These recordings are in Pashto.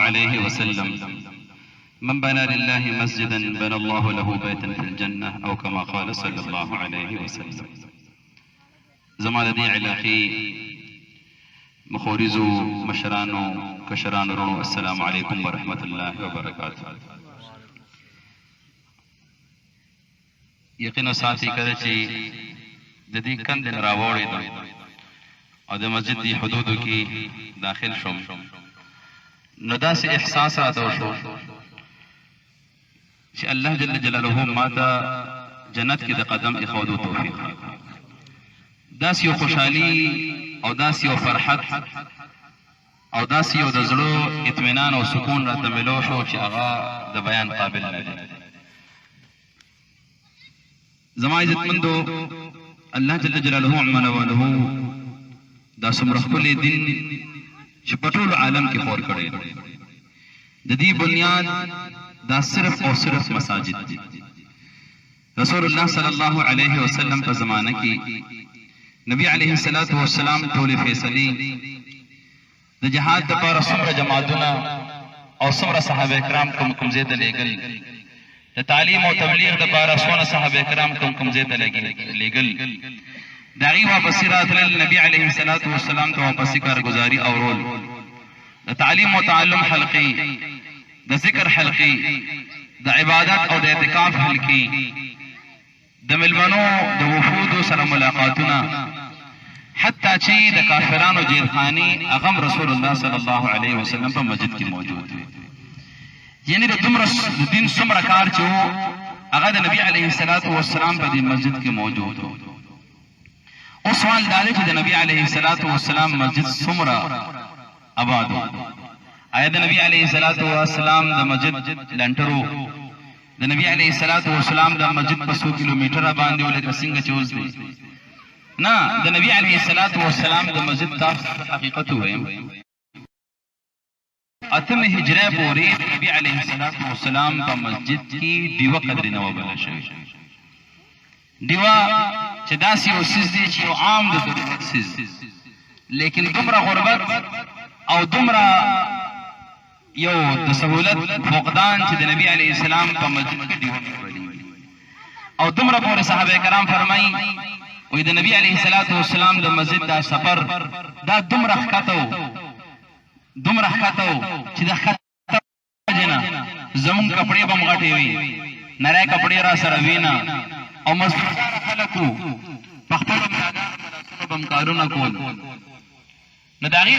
عليه وسلم من بنى لله مسجدا بنى الله له بيتا في الجنة أو كما قال صلى الله عليه وسلم. زمان دي علاقي مخورزو مشرانو کشرانو رونو السلام علیکم ورحمت الله وبرکاته. یقینا ساتي کړه چې د دې کند نه راوړې ده او د مسجد دی حدودو کې داخل شوم نو داسې احساس راته وشو چې الله جل جلاله ما ته جنت کې د قدم ایښودو توفیق داسې یو خوشحالي او داسې یو فرحت او داسې یو د زړه اطمینان او سکون راته ملو شو چې هغه د بیان قابل نه دی. زما عزتمندو الله جل جلاله عمان واله دا څومره ښکلی دین چې په ټول عالم کې خور کړی د دې بنیاد دا صرف او صرف مساجد دي. رسول الله صلی الله علیه وسلم په زمانه کې نبی علیه الصلاة والسلام ټولې فیصلې د جهاد دپاره څومره جماعتونه او څومره صحابه کرام کوم ځای ته لېږل د تعلیم او تبلیغ دپاره څونه صحابه کرام کوم ځای ته لېږل د هغې واپسې راتلل نبي علیه الصلاة والسلام ته واپسې کارګزاري اورول د تعلیم او تعلم حلقې د ذکر حلقې د عبادت او د اعتکاف حلقې د ملمنو د وفودو سره ملاقاتونه حتی چې د کافرانو جیلخانې هغه رسول الله صلی الله علیه وسلم په مسجد کې موجود وي. یعنې د دین څومره کار چې و هغه د نبي علیه الصلاة والسلام په دې مسجد کې موجود و. اوس سوال دا دی چې د نبي علیه الصلاة والسلام مسجد څومره آباد و؟ آیا د نبي علیه الصلاة والسلام د مسجد لنټرو د نبي علیه الصلاة والسلام د مسجد په 100 کیلومیټره باندې و لکه څنګه چې اوس دی؟ نه، د نبي علیه الصلاة والسلام د مسجد تاسو حقیقت ووایم 8 هجرې پورې د نبي علیه الصلاة والسلام په مسجد کې ډیوه قدرې نه وبلل شوې. ډیوه چې داسې یو څیز دی چې یو عام د ضرورت څیز لیکن دومره غربت او دومره یو د سهولت فقدان چې د نبي علیه السلام په مسجد کې ډیوه وبلېږي او دومره پورې صحابه کرام فرمایي وی د نبی علیه الصلاة والسلام د مسجد دا سفر دا دومره ښکته و چې د ښکته وجې نه زمونږ کپړې به م غټې وي نری کپړې را سره وي نه او مزدورداره خلک وو په خپلو ملادانو په لاسونو به م کارونه کول نو د هغې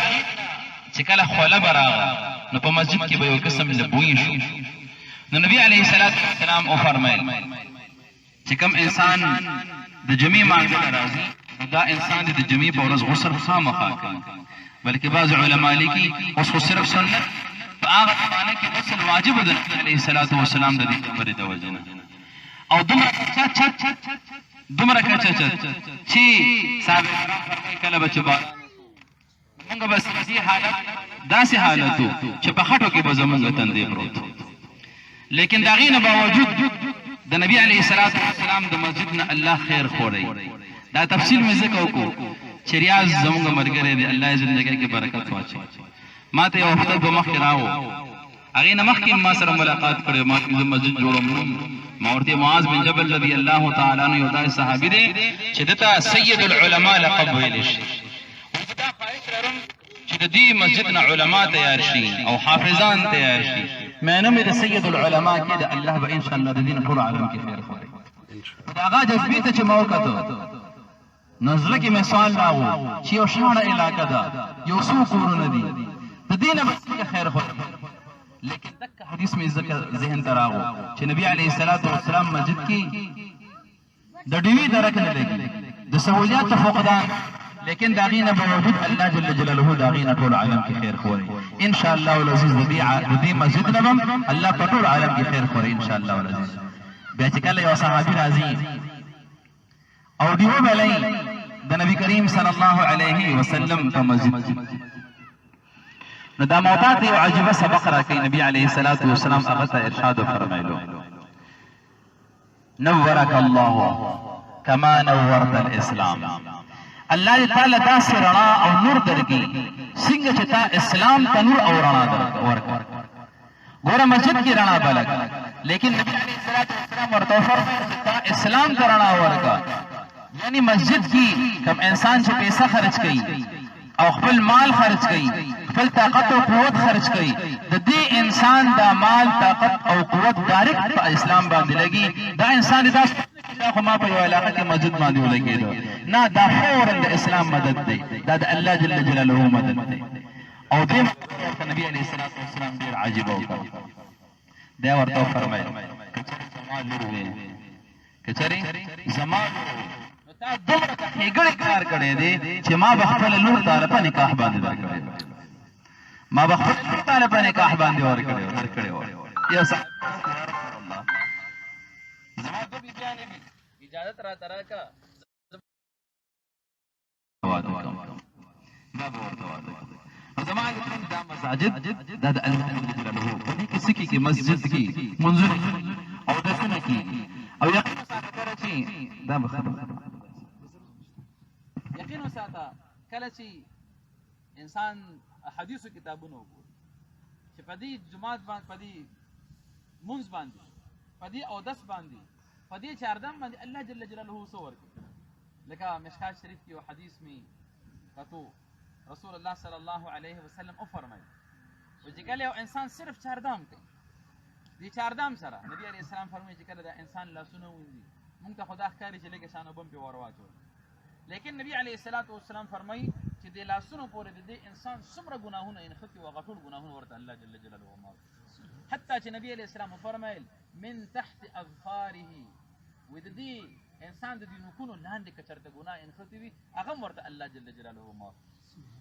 چې کله خوله به راغله نو په مسجد کې به یو قسم له بوی شو. نو نبي علیه الصلاة والسلام وفرمیل چې کوم انسان د جمعې مانځه ته راځي دا انسان د جمعې په ورځ غسل خامخا کوي بلکې بعض علما لیکي اوس خو صرف سنت په هغه زمانه کې غسل واجب و د نبي علیه الصلاة والسلام د دې خبرې د وجې نه او دومره کچچت چې صحابه کرام فرمایي کله به چې مونږ بس دې حالت داسې حالت و چې په خټو کې به زمونږ تندی پروت لیکن د هغې نه باوجود د نبی علیه الصلاة والسلام د مسجد نه الله خیر خوری. دا تفصیل مې ځکه وکړو چې ریاض زمونږ ملګری دی الله یې زندګۍ کې برکت واچوي. ما ته یو هفته به مخکې راو هغې نه مخکې ما سره ملاقات کړی ما زه مسجد جوړوم ما ورته معاذ بن جبل رضی الله تعالی عنه یو داسې صحابي دی چې ده ته سید العلماء لقب ویلی شي. زه دا خواهش لرم چې د دې مسجد نه علما تیار شي او حافظان تیار شي معنی مې د سید العلماء کې د الله به ان شاء الله د دین ټول عالم کې خیر خوري. د هغه جذبې ته چې ما وکتو نو زړه کې مې سوال راغو چې یو شاړه علاقه ده یو څو کورونه دي د دې نه به څنګه خیر خوري لیکن دغه حدیث مې ذهن ته راغو چې نبی علیه الصلاة والسلام مسجد کې د ډیوې درک نه لګي د سهولیات فقدان لیکن د هغې نه باوجود الله جل جلاله د هغې نه ټول عالم کې خیر خوري ان شاء الله العزیز. د دې مسجد نه به الله په ټول عالم کې خیر خوري ان شاء الله العزیز. بیا چې کله یو صحابي راځي او ډیوه بلئ د نبي کریم صلی الله علیه وسلم په مسجد نو دا موتا ته یو عجیبه سبق راکوي. نبي علیه الصلاة والسلام هغه ته ارشاد وفرمایلو نورک الله کما نورت الاسلام الله دې تعالی داسې رڼا او نور درکړي څنګه چې تا اسلام ته نور او رڼا ورکړه ګوره مسجد کې رڼا بله کړه، لیکن نبی علیه السلام ورته وفرمایل چې تا اسلام ته رڼا ورکړه. یعنی مسجد کې کوم انسان چې پیسه خرج کوي او خپل مال خرج کوي، خپل طاقت او قوت خرج کوي، د دې انسان دا مال طاقت او قوت ډایرکټ په اسلام باندې لګي. دا انسان دا خو ما په یو علاقه کې مسجد باندې ولګېدو، نه، دا فورا د اسلام مدد دی، دا د الله جل جلاله مدد دی. او دې نبی علیه السلام ډېر عجیبه وکړه. بیا ورته وفرمیل که چېرې زما لور نو تا دومره ښېګړې کار کړی دی چې ما به خپله لور تاله په نکاح باندې درکړی، ما به خپله لور تاله په نکاح باندې درکړی وه. یو زما دو بیبیانې دي، اجازت راته راکړه واده وکړم، دا به ورته واده کړم. زما لپاره دا مساجد دا د الله جل جلاله په دې کې څه کېږي؟ مسجد کې منځونه او اودسونه کېږي. او یقین وساته کله چې دا به یقین وساته کله چې انسان حدیثو کتابونه وګوري چې په دې جماعت باندې، په دې منځ باندې، په دې اودس باندې، په دې چاردم باندې الله جل جلاله څه ورکړي. لکه مشکات شریف کې یو حدیث می کتو رسول الله صلی الله علیه وسلم او فرمایي چې کله یو انسان صرف چاردام کوي، دې چاردام سره نبی علیه السلام فرمایي چې کله دا انسان لاسونه وینځي موږ ته خدا ښکاري چې لږه شانه بم پې ور واچول، لیکن نبی علیه السلام فرمایي چې دې لاسونو پورې د دې انسان څومره ګناهونه انخطي او هغه ټول ګناهونه ورته الله جل جلاله معاف، حتی چې نبی علیه السلام فرمایل من تحت اظفاره، وې د دې انسان د دې نوکونو لاندې که چېرته ګناه انخطي وي هغه هم ورته الله جل جلاله معاف.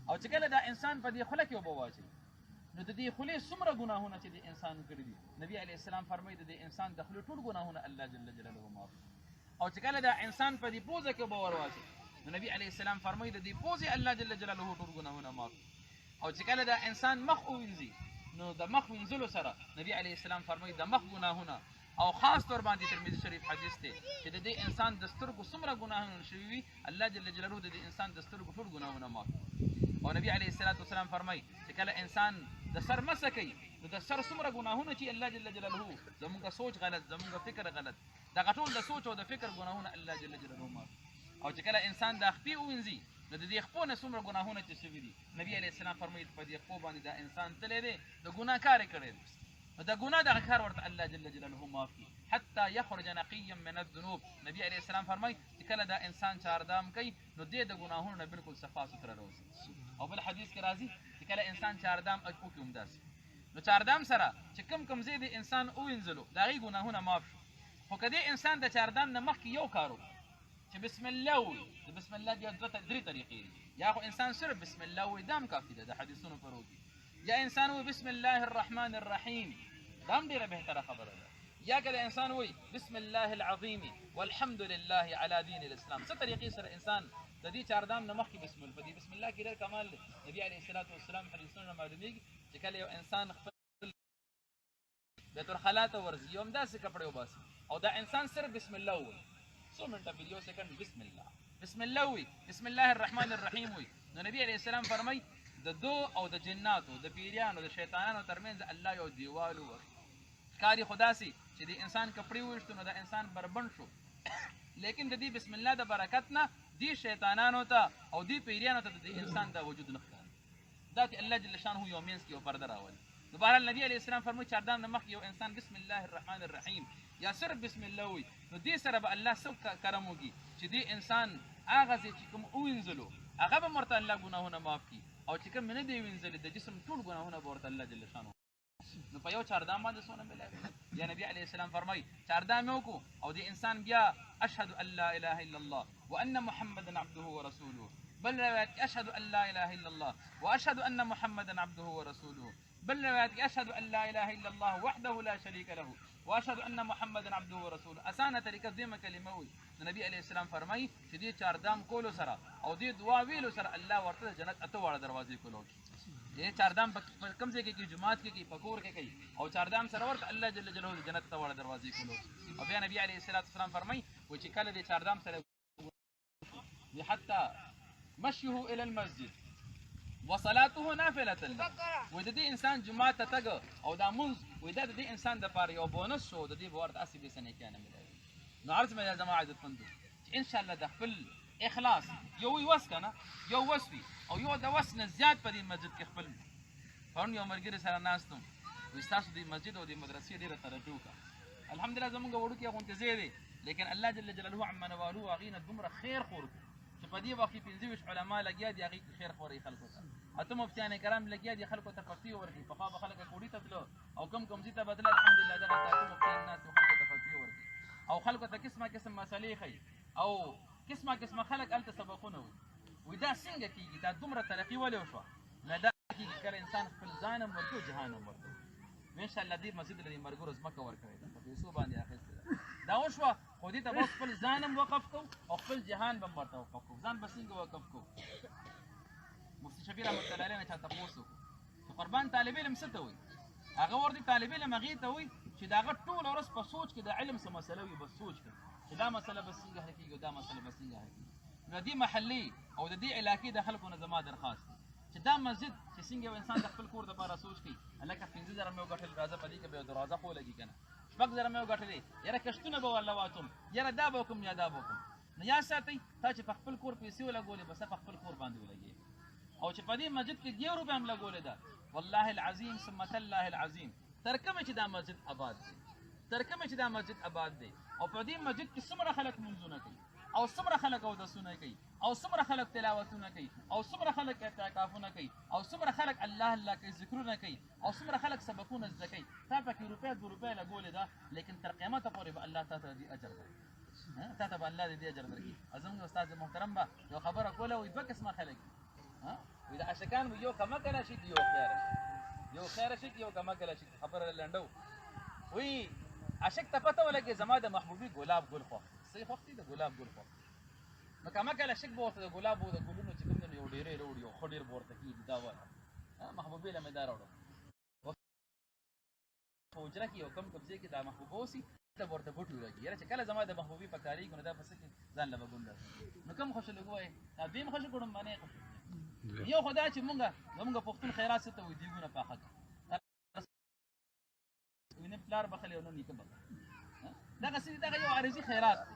او چې کله دا انسان په دې خوله کې اوبه واچوي نو د دې خولې څومره ګناهونه چې د انسان کړي دي نبی علیه السلام فرمایي د دې انسان د خولې ټول ګناهونه الله جل جلاله معاف. او چې کله دا انسان په دې پوزه کې اوبه ور واچوي نو نبی علیه السلام فرمایي د دې پوزې الله جل جلاله ټول ګناهونه معاف. او چې کله دا انسان مخ ووینځي نو د مخ وینځلو سره نبی علیه السلام فرمایي د مخ ګناهونه، او خاص طور باندې ترمذي شریف حدیث دی چې د دې انسان د سترګو څومره ګناهونه شوي وي الله جل جلاله د دې انسان د سترګو ټول ګناهونه معاف. او نبی علیه السلام فرمایي چې کله انسان د سر مسه کوي نو د سر څومره ګناهونه چې الله جل جلاله زمونږ سوچ غلط، زمونږ فکر غلط، دغه ټول د سوچ او د فکر ګناهونه الله جل جلاله معاف. او چې کله انسان د خپې ووینځي نو د دې خپو نه څومره ګناهونه چې شوي دي نبی علیه السلام فرمایي په دې خپو باندې دا انسان تللی دی د ګناه کار یې کړی دی نو د ګناه دغه کار ورته الله جل جلاله معاف کړي حتی یخرج نقیا من الذنوب. نبی علیه السلام فرمایي چې کله دا انسان چاردام کوي نو دې د ګناهونو نه بالکل صفا سوتره راوځي. او بل حدیث کې راځي چې کله انسان چاردام وکړي همداسې نو چاردام سره چې کوم ځای د انسان ووینځلو د هغې ګناهونه معاف شو. خو که دې انسان د چاردام نه مخکې یو کار وکړي چې بسم الله ووایي، د بسم الله بیا درې طریقې دي، یا خو انسان صرف بسم الله ووایي دا هم کافي ده د حدیثونو په روږ کې، یا انسان ووایي بسم الله الرحمن الرحیم دا هم ډېره بهتره خبره ده، یا که د انسان ووایي بسم الله العظیم والحمد لله علی دین الاسلام. څه طریقې سره انسان د دې چاردام نه مخکې بسم الله په دې بسم الله کې ډېر کمال دی. نبي علیه السلام حدیثونه معلومیږي چې کله یو انسان خپل بیت الخلا ته ورځي یو همداسې کپړې وباسي او دا انسان صرف بسم الله ووایي څو منټه په یو سکنډ بسم الله ووایي، بسم الله الرحمن الرحیم وایي، نو نبی علیه السلام فرمایي د دو او د جناتو د پیریانو د شیطانانو ترمنځ الله یو دیوال وکړي. ښکاري خو داسې چې د انسان کپړې وویشتو نو د انسان بربند شو لیکن د دې بسم الله د برکت نه دې شیطانانو ته او دې پیریانو ته د انسان د وجود نه ښکاري. دا چې الله جل شانه یو منځ کې یو پرده راولي. نو بهرحال نبی علیه السلام فرمایي چاردام نه مخکې یو انسان بسم الله الرحمن الرحیم یا صرف بسم الله وایي نو دې سره به الله څه کرم وکړي چې دې انسان هغه ځای چې کوم ووینځلو هغه به ورته الله ګناهونه معاف کړي، او چې کوم نه دی وینځلي د جسم ټول ګناهونه به ورته الله جل شانه. نو په یو چاردام باندې څونه ملاوي. یا نبی علیه السلام فرمایي چاردام یې وکړو او دې انسان بیا اشهد ان لا اله الا الله وان محمدا عبده ورسوله، بل روایت کې اشهد ان لا اله الا الله واشهد ان محمدا عبده ورسوله، بل روایت کې اشهد ان لا اله الا الله وحده لا شريك له واشهد ان محمدا عبده ورسوله. اسانه طریقه دې کلمه وي. نبی علیه السلام فرمایي چې دې چاردام کولو سره او دې دعا ویلو سره الله ورته جنت اته واړه دروازې کولو. یہ چاردام کم سے کی جماعت کی پکور کے کئی اور چاردام سرور اللہ جل جلالہ جنت تواڑا دروازے کھولو. اور بیا نبی علیہ السلام فرمائی وہ چکل دے چاردام سر حتی مشیه الى المسجد وصلاته نافله له و د دې انسان جمعه ته تګ او دا منځ و د دې انسان د پاره یو بونس شو د دې ورته اسی به سنه کې نه ملي نو عرض مې جماعت عزتمندو چې ان شاء الله د خپل اخلاص یو وس کنه یو وسوي او یو د وس نه زیات په دې مسجد کې خپل پرون یو مرګره سره ناستم وستاسو د مسجد او د مدرسې ډیره توجه وکړه الحمدلله زمونږ وړو کې غونته زیری لیکن الله جل جلاله عما نوالو غینا دومره خیر خور چې په دې وخت کې 25 علما لګیا دي هغه خیر خوري خلکو ته اته مفتیان کرام لګیا دي خلکو ته پرتی ورکی په خوا خلک کوړی ته تلو او کم کم زیته بدل الحمدلله دغه تاسو مفتیان ناس خلکو ته پرتی ورکی او خلکو ته قسمه مسالې خي او قسمه خلک الته سبقونه وي دا څنګه کیږي دا دومره ترقی ولې وشو نه دا کیږي کله انسان خپل ځانم ورته جهانم ورته ان شاء الله دې مسجد لري مرګور زمکه ور کړی دا په پیسو باندې اخیسته دا وشو خو دې ته بس خپل ځانم وقف کو او خپل جهان به ورته وقف کو ځان بسنګ وقف کو مفتي شبیر رحمت الله علیه نه چاته پوسو چې قربان طالب علم څه ته وي هغه ورته طالب علم هغه ته وي چې دا غټ ټول ورځ په سوچ کې د علم څه مسله وي بس سوچ کوي چې دا مسله بس څنګه حل کیږي دا مسله بس څنګه حل کیږي نو دې محلي او د دې علاقې د خلکو نه زما درخواست چې دا مسجد چې څنګه انسان د خپل کور د لپاره سوچ کوي الله کا 15000 مې وګټل راځه پدې کې به دروازه خو لګي کنه شپږ زره مې وګټلې یاره کشتونه به والله واتم یاره دا به کوم یا دا به کوم نو یا ساتي تا چې په خپل کور پیسې ولګولې بس په خپل کور باندې ولګي او چې په دې مسجد کې 2 روپۍ هم لګولې ده والله العظیم ثم الله العظیم تر کومه چې دا مسجد آباد دی تر کومه چې دا مسجد آباد دی او په دې مسجد کې څومره خلک منځونه کوي او څومره خلک اودسونه کوي او څومره خلک تلاوتونه کوي او څومره خلک اعتکافونه کوي او څومره خلک الله الله کوي ذکرونه کوي او څومره خلک سبقونه زده کوي تا پکې روپۍ 2 روپۍ لګولې ده لیکن تر قیامت پورې به الله تعالی دې اجر درکړي تا ته به الله دې اجر درکړي اعظم استاد محترم به یو خبره کوله وي دوه قسمه خلک وي دا عاشقان یو کما کله شي یو خیر شي یو کما کله شي خبره لنډو وي عاشق ته پته ولګي زما د محبوبي ګلاب ګل خو صحیح وخت دی د ګلاب ګل خو نو کما کله عاشق به ورته د ګلاب او د ګلونو چې کوم یو ډېرې وروړي او خډیر ورته کیږي دا وایي محبوبي له مدار وړو فوجره کې یو کم قبضه کې دا محبوب اوسي ته ورته ګټو لګي یاره چې کله زما د محبوبي په کاری ګنه دا پس کې ځان له بګوند نو کم خوش لګوي دا دیم خوش ګړم باندې یو خدای چې مونږه پښتون خیرات ته وي دیګونه پاخه وینه پلار بخل یو نه نیکه بخل دا غسي دا یو عارضی خیرات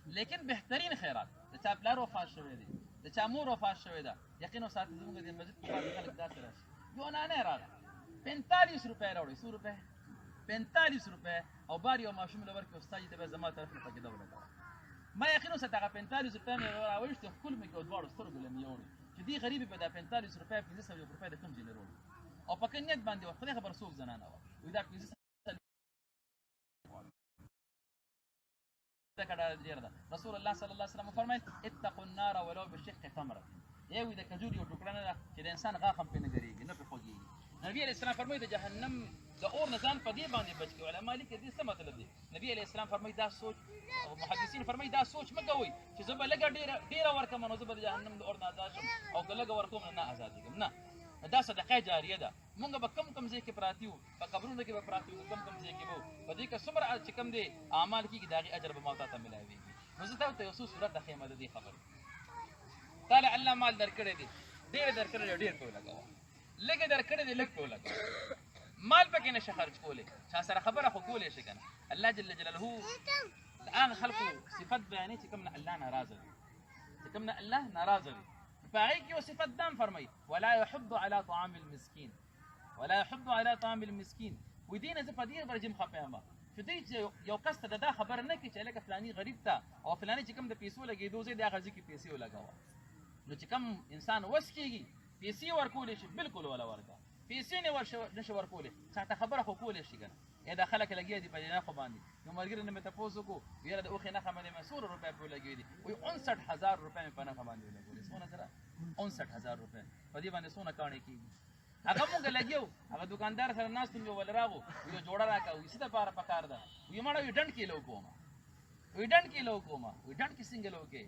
لیکن بهترین خیرات د چا پلار وفات شوی دی د چا مور وفات شوی ده یقینا سات زموږ د مسجد په باندې خلک دا سره یو نه راغله 45 روپے راوړي 100 روپے 45 روپے او بار یو ماشوم لور کې استاد ته زما طرف نه پکې دا ولګا ما یقینا ستغه 45 روپے مې راوړشت خپل مې کې دوړ سترګو لمې یوړي چې دی غریبي په دا 45 روپے 500 روپے د کم جنرول او پکې نیت باندې وخت خبر سوق زنانه و دا 500 رسول الله صلی الله علیه وسلم فرمایي اتقوا النار ولو بشق تمره یوه د کجوري او ټوکړه نه چې د انسان غاخم په نګریږي نه په خوږي نبی علیہ السلام فرمایي د جهنم د اور نه ځان په دې باندې بچ کی علماء لیکي دې څه مطلب دی نبی علیہ السلام فرمایي دا سوچ او محدثین فرمایي دا سوچ مګوي چې زه به لګ ډیر ورکم نو زه به جهنم د اور نه آزاد شم او که لګ ورکوم نه آزاد کېږم نه دا صدقه جاریه ده مونږ به کم ځای کې پراتی وو په قبرونو کې به پراتی وو کم ځای کې وو په دې کې څومره چې کم دي اعمال کې داغي اجر به موتا ته ملایوي نو زه ته یو څه صورت د خیمه د دې خبره تعالی الله مال درکړې دي ډېر درکړې ډېر په لګاو لګ درکړې دي لګ په لګاو مال پکې نشه خرج کولې چا سره خبره خو کولې شي کنه الله جل جلاله الان خلقو صفات بیانې چې کوم نه الله ناراضه دي چې کوم نه الله ناراضه دي فاعيك وصفات دام فرمي ولا يحض على طعام المسكين ولا يحض على طعام المسكين ودينا زفديه برجم خپيما فدې یو کس ته دا خبر نه کی چې لکه فلاني غریب ته او فلاني چې کوم د پیسو لګېدو زه د غزي کې پیسې ولګاوه نو چې کوم انسان وسکیږي پیسې ورکول شي بالکل ولا ورکا پیسې نه نشه ورکول څه خبره خو کول شي کنه یا د خلک لګي دي په نه خو باندې نو مرګره نه مې تاسو کو یاره د اوخه نه خمنه مسور روپے په لګي دي وي 69000 روپے په نه خمنه لګول سونه سره 69000 روپے په دې باندې سونه کانه کیږي هغه مونږ لګیو هغه دکاندار سره ناس ته ول راغو یو جوړه راکاو څه د پاره پکار ده وي مړ وي ډنډ کیلو کوم وي ډنډ کیلو کوم وي ډنډ کی سنگل وکي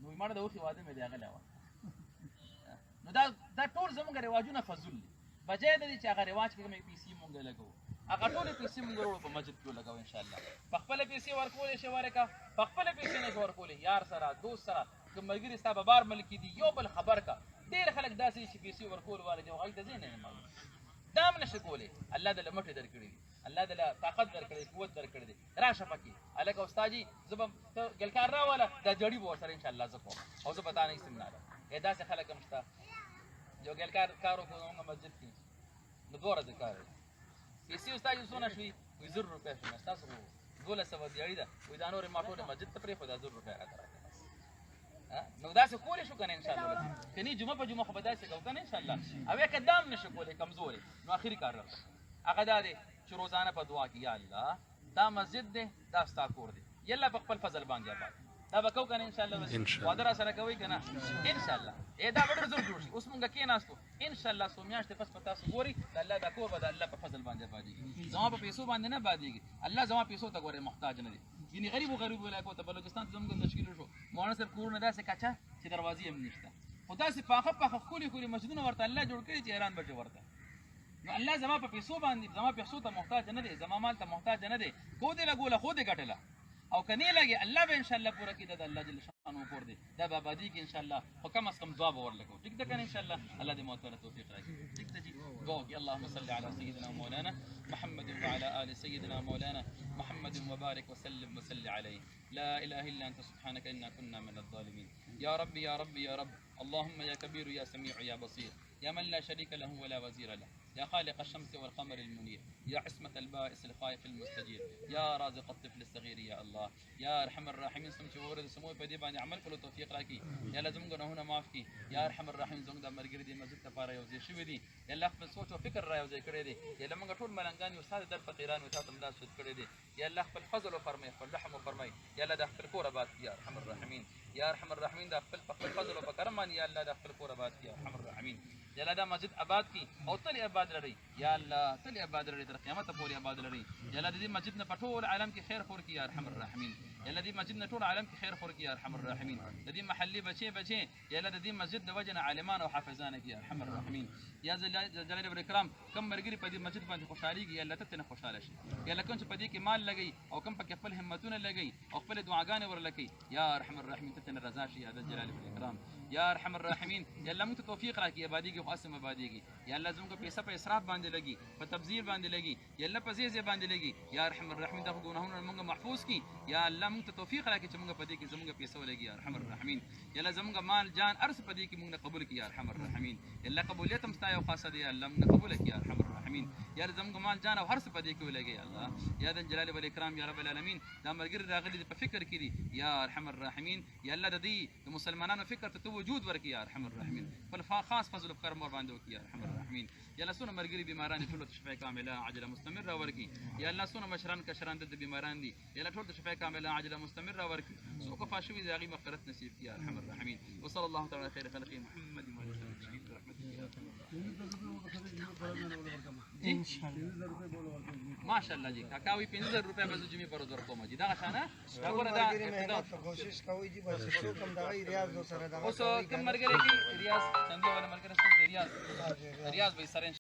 نو مړ د اوخه واده مې دی هغه لاوه نو دا ټول زمونږ رواجونه فزول بجای د چې هغه رواج کې مې پیسې مونږ لګو هغه ټول پیسې مونږ ورو په مسجد کې لګاو ان شاء الله په خپل پیسې ورکول شي ورکا په خپل پیسې نه ورکول یار سره دوست سره کومګری ستاسو بار ملکی دی یو بل خبر کا ډېر خلک داسې چې پیسې ورکول والا دي هغوی ته ځای نه معلوم دا هم نشي کولی الله دله مټې درکړي دي الله دله طاقت درکړی قوت درکړی دی راشه پکې هلکه استاد جي زه به ته ګلکار راوله دا جړي به ورسره انشاءالله زه کوم او زه به تا نه هېڅ نه لرم داسې خلک هم شته یو ګلکار کار وکړو زموږ مسجد کې نو 2 ورځې کار دی پیسې استاد جي څونه شوي وایي 1000 روپۍ شوي ستاسو خو 1200 دیاړي ده وایي دا نورې ما ټولې مسجد ته پرېښو دا 1000 روپۍ راته راکړه نو داسې کولی شو که نه انشاءالله که نه جمعه په جمعه خو به داسې کوو که نه انشاءالله او یا که دا هم نشو کولی کمزورې نو آخري کار راته هغه دا دی چې روزانه په دعا کې یا الله دا مسجد دی دا ستا کور دی یا الله په خپل فضل باندې آباد دا به کوو که نه انشاءالله واده را سره کوئ که نه انشاءالله دا به ډېر زر جوړ شي اوس مونږ کېناستو انشاءالله څو میاشتې پس په تاسو ګورئ د الله دا کور به د الله په فضل باندې آبادېږي زما په پیسو باندې نه آبادېږي الله زما پیسو ته ګورئ محتاج نه دی ځینې غریبو علاقو ته بلوچستان ته زموږ تشکیل شو مولانا صاحب کورونه داسې کچه چې دروازې هم نشته خو داسې پاخه ښکلي مسجدونه ورته الله جوړ کړي چې حیران بچې ورته نو الله زما په پیسو باندې زما پیسو ته محتاج نه دی زما مال ته محتاج نه دی کو دې لګوله خو دې ګټله او که نه لګي الله به انشاءالله پوره کړي دا د الله جل شانه کور دی دا به آبادېږي انشاءالله خو کم از کم دعا به ورله کوو ټیک ده که نه انشاءالله الله دې موږ ته توفیق راکړي ټیک ده جي دعا وکړي اللهم صل على سيدنا مولانا محمد وعلى آل سيدنا مولانا محمد وبارك وسلم وصل عليه لا إله إلا أنت سبحانك إنا كنا من الظالمين يا رب يا رب يا رب اللهم يا كبير يا سميع يا بصير يا من لا شريك له ولا وزير له يا خالق الشمس والقمر المنير يا عصمة البائس الخائف المستجير يا رازق الطفل الصغير يا الله يا أرحم الراحمين سمت ورد سمو بدي باني عمل كله توفيق راكي يا لازم هنا معاف کی يا أرحم الراحمين زنګ د مرګري دي مسجد ته پاره یوځي شوی دي یا الله خپل سوچ او فکر را یوځي کړی دي یا لمنګ ټول ملنګان یو ساده در فقیران او تاسو مدار شد کړی دي یا الله خپل فضل او فرمای خپل رحم او فرمای یا الله د خپل کور آباد یا أرحم الراحمين يا أرحم الراحمين دا خپل فضل او کرم باندې یا الله د خپل کور آباد یا أرحم الراحمين یا الله دا مسجد آباد کی او تل آباد لري یا الله تل آباد لري تر قیامت پورې آباد لري یا الله دې مسجد نه پټول عالم کې خیر خور کی یا أرحم الراحمين یا الله دې مسجد نه ټول عالم کې خیر خور کی یا أرحم الراحمين دې محلي بچي یا الله دې مسجد د وجنه عالمان او حافظان کی یا أرحم الراحمين یا جلال الکرام کم مرګري په دې مسجد باندې خوشاليږي یا الله ته نه خوشاله شي یا الله کوم چې په دې کې مال لګي او کم پکې خپل همتونه لګي او خپل دعاګانې ورلکي یا أرحم الراحمين ته نه رضا شي یا جلال الکرام یا أرحم الراحمين یا الله موږ ته توفیق راکړي آبادیږي خو اسمه آبادیږي یا الله زموږ پیسې په اسراف باندې لګي په تبذیر باندې لګي یا الله په زیزه باندې لګي یا أرحم الراحمين دا ګناهونه موږ محفوظ کړي یا الله موږ ته توفیق راکړي چې موږ په دې کې زموږ پیسې ولګي یا أرحم الراحمین یا الله زموږ مال جان ارس په دې کې موږ قبول کړي یا أرحم الراحمین یا الله قبولیت هم ستا یو خاصه دی یا الله موږ قبول کړي یا أرحم الراحمین یا زموږ مال جان او هر څه په دې کې ولګي یا الله یا د جلال والاکرام یا رب العالمین دا مرګر راغلي په فکر کې دي یا أرحم الراحمین یا الله د دې مسلمانانو فکر ته وجود ورکړي یا أرحم الراحمین بل خاص فضل او کرم ور باندې وکړي یا أرحم الراحمین یا الله سونه مرګري بیماران ټول ته شفای کامله عاجله مستمره ورکړي یا الله سونه مشران کشران د بیماران دي یا الله ټول ته شفای کامله عاجله مستمره ورکړي سو کو فاشوي داغي مغفرت نصیب کړي یا أرحم الراحمین وصلى الله تعالى على خير خلقه محمد وعلى اله وصحبه برحمته ماشاءالله جی کاکاوی 15000 روپے به جمعې پر ورکو ما جی دا شانه دا ګوره دا کوشش کوي جی بس شروع کوم دا ریاض سره دا اوس کوم مرګره کی ریاض چندې ولا مرګره سره ریاض به سره